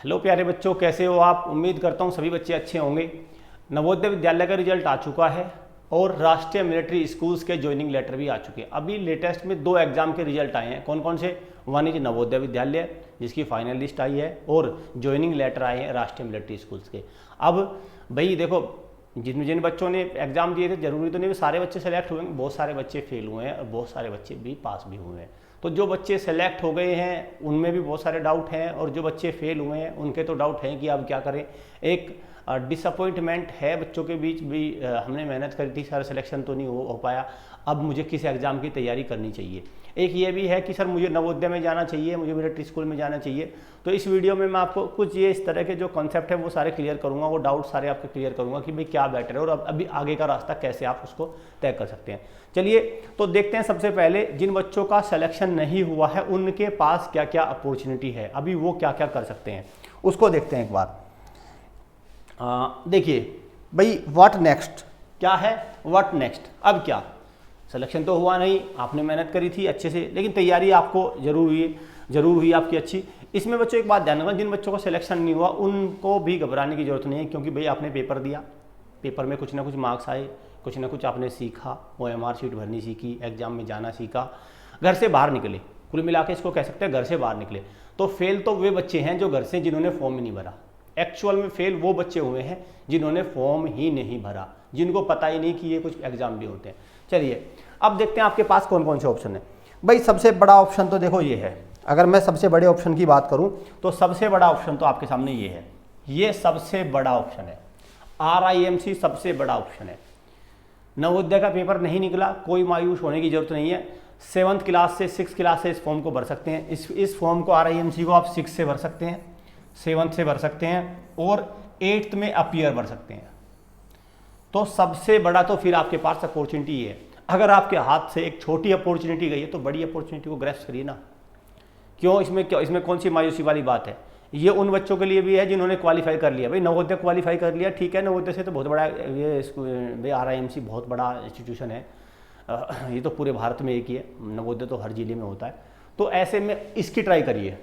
Hello प्यारे बच्चों, कैसे हो आप। उम्मीद करता हूँ सभी बच्चे अच्छे होंगे। नवोदय विद्यालय का रिजल्ट आ चुका है और राष्ट्रीय मिलिट्री स्कूल्स के ज्वाइनिंग लेटर भी आ चुके हैं। अभी लेटेस्ट में 2 एग्जाम के रिजल्ट आए हैं। कौन कौन से? वन इज नवोदय विद्यालय जिसकी फाइनल लिस्ट आई है और ज्वाइनिंग लेटर आए हैं राष्ट्रीय मिलिट्री स्कूल्स के। अब भाई देखो, जिन जिन बच्चों ने एग्जाम दिए थे, जरूरी तो नहीं सारे बच्चे सेलेक्ट हुए हैं, बहुत सारे बच्चे फेल हुए हैं और बहुत सारे बच्चे भी पास भी हुए हैं। तो जो बच्चे सेलेक्ट हो गए हैं उनमें भी बहुत सारे डाउट हैं और जो बच्चे फेल हुए हैं उनके तो डाउट हैं कि अब क्या करें। एक डिसअपॉइंटमेंट है बच्चों के बीच भी। हमने मेहनत करी थी सर, सिलेक्शन तो नहीं हो पाया, अब मुझे किस एग्ज़ाम की तैयारी करनी चाहिए। एक ये भी है कि सर मुझे नवोदय में जाना चाहिए, मुझे मिलिट्री स्कूल में जाना चाहिए। तो इस वीडियो में मैं आपको कुछ ये इस तरह के जो कॉन्सेप्ट है वो सारे क्लियर करूंगा, वो डाउट सारे आपके क्लियर करूंगा कि भाई क्या बेटर है और अभी आगे का रास्ता कैसे आप उसको तय कर सकते हैं। चलिए तो देखते हैं। सबसे पहले जिन बच्चों का सिलेक्शन नहीं हुआ है उनके पास क्या क्या अपॉर्चुनिटी है, अभी वो क्या क्या कर सकते हैं उसको देखते हैं एक बार। देखिए भाई, व्हाट नेक्स्ट क्या है, व्हाट नेक्स्ट। अब क्या, सिलेक्शन तो हुआ नहीं, आपने मेहनत करी थी अच्छे से, लेकिन तैयारी आपको जरूर हुई आपकी अच्छी। इसमें बच्चों एक बात ध्यान रखना, जिन बच्चों का सिलेक्शन नहीं हुआ उनको भी घबराने की जरूरत नहीं है, क्योंकि भाई आपने पेपर दिया, पेपर में कुछ ना कुछ मार्क्स आए, कुछ ना कुछ आपने सीखा, OMR शीट भरनी सीखी, एग्जाम में जाना सीखा, घर से बाहर निकले। कुल मिला के इसको कह सकते हैं घर से बाहर निकले। तो फेल तो वे बच्चे हैं जो घर से, जिन्होंने फॉर्म ही नहीं भरा। एक्चुअल में फेल वो बच्चे हुए हैं जिन्होंने फॉर्म ही नहीं भरा, जिनको पता ही नहीं कि ये कुछ एग्जाम भी होते हैं। चलिए अब देखते हैं आपके पास कौन कौन से ऑप्शन है। भाई सबसे बड़ा ऑप्शन तो देखो ये है। अगर मैं सबसे बड़े ऑप्शन की बात करूं तो सबसे बड़ा ऑप्शन तो आपके सामने ये है, ये सबसे बड़ा ऑप्शन है। RIMC सबसे बड़ा ऑप्शन है। नवोदय का पेपर नहीं निकला, कोई मायूस होने की जरूरत नहीं है। 7th क्लास से 6th क्लास से इस फॉर्म को भर सकते हैं। इस फॉर्म को RIMC को आप 6 से भर सकते हैं, 7th से भर सकते हैं और 8th में अपीयर भर सकते हैं। तो सबसे बड़ा तो फिर आपके पास अपॉर्चुनिटी ये है। अगर आपके हाथ से एक छोटी अपॉर्चुनिटी गई है तो बड़ी अपॉर्चुनिटी को ग्रैस्प करिए ना। क्यों इसमें कौन सी मायूसी वाली बात है। ये उन बच्चों के लिए भी है जिन्होंने क्वालिफाई कर लिया। भाई नवोदय क्वालिफाई कर लिया, ठीक है, नवोदय से तो बहुत बड़ा ये भाई RIMC बहुत बड़ा इंस्टीट्यूशन है, ये तो पूरे भारत में एक ही है, नवोदय तो हर जिले में होता है। तो ऐसे में इसकी ट्राई करिए।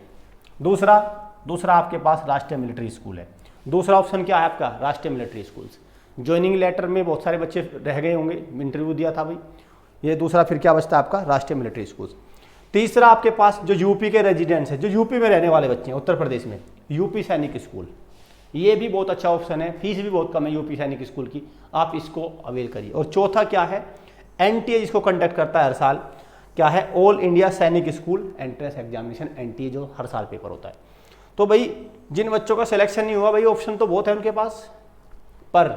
दूसरा आपके पास राष्ट्रीय मिलिट्री स्कूल है। दूसरा ऑप्शन क्या है आपका? राष्ट्रीय मिलिट्री स्कूल्स। ज्वाइनिंग लेटर में बहुत सारे बच्चे रह गए होंगे, इंटरव्यू दिया था भाई, ये दूसरा फिर क्या बचता है आपका? राष्ट्रीय मिलिट्री स्कूल्स। तीसरा आपके पास जो यूपी के रेजिडेंट्स हैं, जो यूपी में रहने वाले बच्चे हैं, उत्तर प्रदेश में, यूपी सैनिक स्कूल, ये भी बहुत अच्छा ऑप्शन है। फीस भी बहुत कम है यूपी सैनिक स्कूल की, आप इसको अवेल करिए। और चौथा क्या है? NTA जिसको कंडक्ट करता है हर साल, क्या है? ऑल इंडिया सैनिक स्कूल एंट्रेंस एग्जामिनेशन, NTA जो हर साल पेपर होता है। तो भाई जिन बच्चों का सिलेक्शन नहीं हुआ भाई ऑप्शन तो बहुत है उनके पास, पर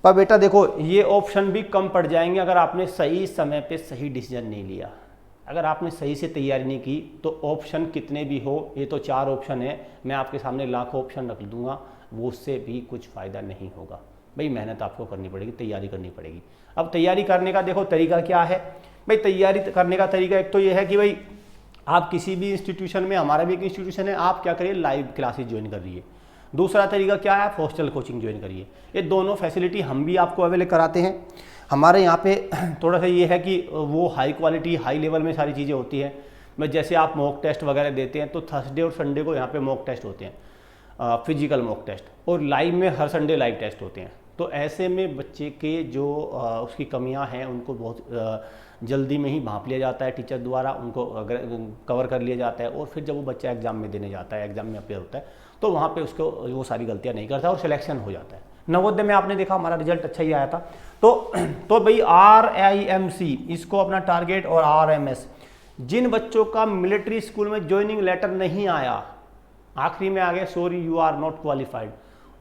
बेटा देखो ये ऑप्शन भी कम पड़ जाएंगे अगर आपने सही समय पे सही डिसीजन नहीं लिया। अगर आपने सही से तैयारी नहीं की तो ऑप्शन कितने भी हो, ये तो 4 ऑप्शन है, मैं आपके सामने लाखों ऑप्शन रख दूंगा, वो उससे भी कुछ फ़ायदा नहीं होगा। भाई मेहनत आपको करनी पड़ेगी, तैयारी करनी पड़ेगी। अब तैयारी करने का देखो तरीका क्या है। भाई तैयारी करने का तरीका एक तो ये है कि भाई आप किसी भी इंस्टीट्यूशन में, हमारा भी एक इंस्टीट्यूशन है, आप क्या करिए, लाइव क्लासेस ज्वाइन कर रही है। दूसरा तरीका क्या है? आप हॉस्टल कोचिंग ज्वाइन करिए। ये दोनों फैसिलिटी हम भी आपको अवेलेबल कराते हैं। हमारे यहाँ पे थोड़ा सा ये है कि वो हाई क्वालिटी, हाई लेवल में सारी चीज़ें होती हैं। मैं जैसे आप मॉक टेस्ट वगैरह देते हैं तो थर्सडे और संडे को यहाँ पे मॉक टेस्ट होते हैं, फिजिकल मॉक टेस्ट, और लाइव में हर संडे लाइव टेस्ट होते हैं। तो ऐसे में बच्चे के जो उसकी कमियां हैं उनको बहुत जल्दी में ही भांप लिया जाता है टीचर द्वारा, उनको कवर कर लिया जाता है, और फिर जब वो बच्चा एग्जाम में देने जाता है, एग्जाम में अपेयर होता है, तो वहाँ पे उसको वो सारी गलतियाँ नहीं करता और सिलेक्शन हो जाता है। नवोदय में आपने देखा हमारा रिजल्ट अच्छा ही आया था। तो भाई RIMC इसको अपना टारगेट, और RMS जिन बच्चों का मिलिट्री स्कूल में ज्वाइनिंग लेटर नहीं आया, आखिरी में आ गया sorry you are not qualified,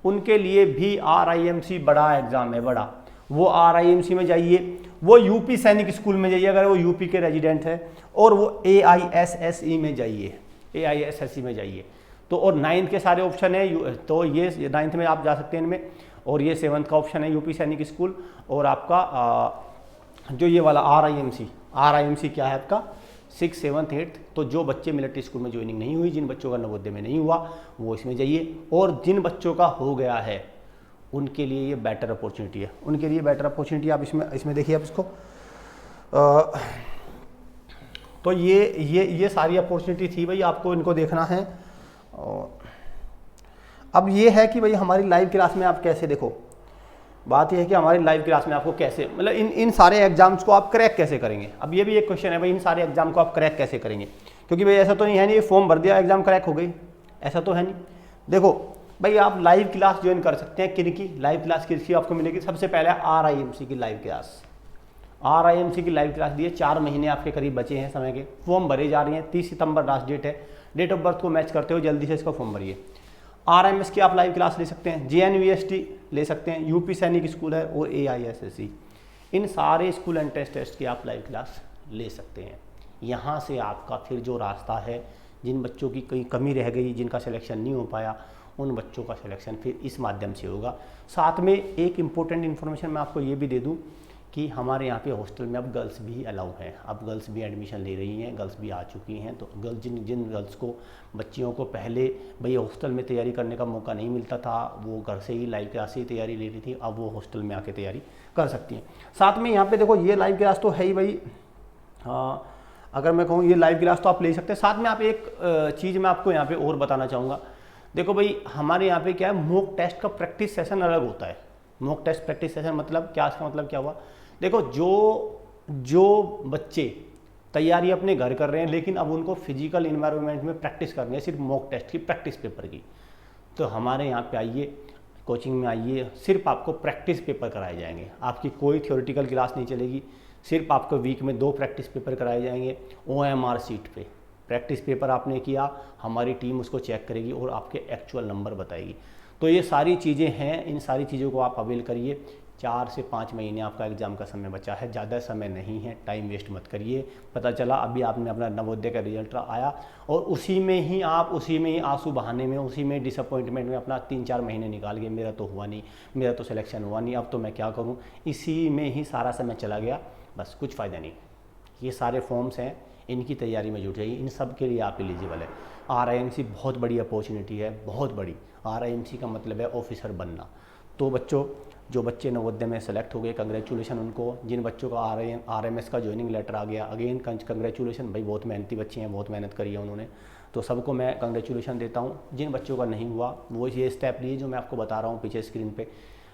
उनके लिए भी RIMC बड़ा एग्जाम है, बड़ा। वो RIMC में जाइए, वो यूपी सैनिक स्कूल में जाइए अगर वो यूपी के रेजिडेंट है, और वो AISSE में जाइए, AISSE में जाइए। तो और 9th के सारे ऑप्शन है, तो ये 9th में आप जा सकते हैं इनमें, और ये 7th का ऑप्शन है यूपी सैनिक स्कूल, और आपका जो ये वाला RIMC क्या है आपका? 6th 7th 8th। तो जो बच्चे मिलिट्री स्कूल में ज्वाइनिंग नहीं हुई, जिन बच्चों का नवोदय में नहीं हुआ, वो इसमें जाइए, और जिन बच्चों का हो गया है उनके लिए ये बेटर अपॉर्चुनिटी है। उनके लिए बेटर अपॉर्चुनिटी आप इसमें देखिए आप इसको। तो ये सारी अपॉर्चुनिटी थी भाई, आपको इनको देखना है। और अब ये है कि भाई हमारी लाइव क्लास में आप कैसे, देखो बात यह है कि हमारी लाइव क्लास में आपको कैसे, मतलब इन सारे एग्जाम्स को आप क्रैक कैसे करेंगे। अब ये भी एक क्वेश्चन है भाई, इन सारे एग्जाम को आप क्रैक कैसे करेंगे, क्योंकि भाई ऐसा तो नहीं है नहीं फॉर्म भर दिया एग्जाम क्रैक हो गई, ऐसा तो है नहीं। देखो भाई आप लाइव क्लास ज्वाइन कर सकते हैं, किनकी लाइव क्लास किसकी आपको मिलेगी, सबसे पहले RIMC की लाइव क्लास। RIMC की लाइव क्लास दिए, 4 महीने आपके करीब बचे हैं समय के, फॉर्म भरे जा रही हैं, 30 सितंबर लास्ट डेट है, डेट ऑफ बर्थ को मैच करते हो जल्दी से इसका फॉर्म भरिए। RMS की आप लाइव क्लास ले सकते हैं, JNVST ले सकते हैं, UP सैनिक स्कूल है और AISSE, इन सारे स्कूल एंट्रेंस टेस्ट की आप लाइव क्लास ले सकते हैं। यहाँ से आपका फिर जो रास्ता है, जिन बच्चों की कहीं कमी रह गई, जिनका सिलेक्शन नहीं हो पाया, उन बच्चों का सिलेक्शन फिर इस माध्यम से होगा। साथ में एक इम्पोर्टेंट इन्फॉर्मेशन मैं आपको ये भी दे दूँ कि हमारे यहाँ पे हॉस्टल में अब गर्ल्स भी अलाउ हैं, अब गर्ल्स भी एडमिशन ले रही हैं, गर्ल्स भी आ चुकी हैं। तो गर्ल्स जिन गर्ल्स को, बच्चियों को पहले भाई हॉस्टल में तैयारी करने का मौका नहीं मिलता था, वो घर से ही लाइव क्लास से ही तैयारी ले रही थी, अब वो हॉस्टल में आके तैयारी कर सकती हैं। साथ में यहाँ पे देखो ये लाइव क्लास तो है ही भाई, अगर मैं कहूँ ये लाइव क्लास तो आप ले सकते हैं। साथ में आप एक चीज़ मैं आपको यहाँ पे और बताना चाहूँगा, देखो भाई हमारे यहाँ पे क्या है, मॉक टेस्ट का प्रैक्टिस सेशन अलग होता है। मॉक टेस्ट प्रैक्टिस सेशन मतलब क्या, इसका मतलब क्या हुआ, देखो जो बच्चे तैयारी अपने घर कर रहे हैं लेकिन अब उनको फिजिकल इन्वायरमेंट में प्रैक्टिस करनी है, सिर्फ मॉक टेस्ट की प्रैक्टिस पेपर की, तो हमारे यहाँ पे आइए, कोचिंग में आइए, सिर्फ आपको प्रैक्टिस पेपर कराए जाएंगे, आपकी कोई थ्योरेटिकल क्लास नहीं चलेगी, सिर्फ आपको वीक में 2 प्रैक्टिस पेपर कराए जाएंगे। OMR सीट पे प्रैक्टिस पेपर आपने किया, हमारी टीम उसको चेक करेगी और आपके एक्चुअल नंबर बताएगी। तो ये सारी चीज़ें हैं, इन सारी चीज़ों को आप अवेल करिए। 4 से 5 महीने आपका एग्ज़ाम का समय बचा है, ज़्यादा समय नहीं है, टाइम वेस्ट मत करिए। पता चला अभी आपने अपना नवोदय का रिजल्ट आया और उसी में ही आंसू बहाने में, उसी में डिसअपॉइंटमेंट में अपना 3-4 महीने निकाल गए, मेरा तो हुआ नहीं, मेरा तो सिलेक्शन हुआ नहीं, अब तो मैं क्या करूँ, इसी में ही सारा समय चला गया, बस कुछ फ़ायदा नहीं। ये सारे फॉर्म्स हैं, इनकी तैयारी में जुट जाइए, इन सब के लिए आप एलिजिबल है। RIMC बहुत बड़ी अपॉर्चुनिटी है, बहुत बड़ी। RIMC का मतलब है ऑफिसर बनना। तो बच्चों, जो बच्चे नवोदय में सेलेक्ट हो गए, कंग्रेचुलेशन उनको। जिन बच्चों का RMS का ज्वाइनिंग लेटर आ गया, अगेन कंग्रेचुलेशन भाई, बहुत मेहनती बच्चे हैं, बहुत मेहनत करी है उन्होंने, तो सबको मैं कंग्रेचुलेशन देता हूँ। जिन बच्चों का नहीं हुआ वो ये स्टेप लिए जो मैं आपको बता रहा हूँ पीछे स्क्रीन पे,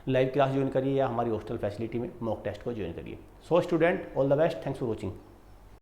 लाइव क्लास ज्वाइन करिए या हमारी हॉस्टल फैसिलिटी में मॉक टेस्ट को ज्वाइन करिए। So student, all the best, thanks for watching.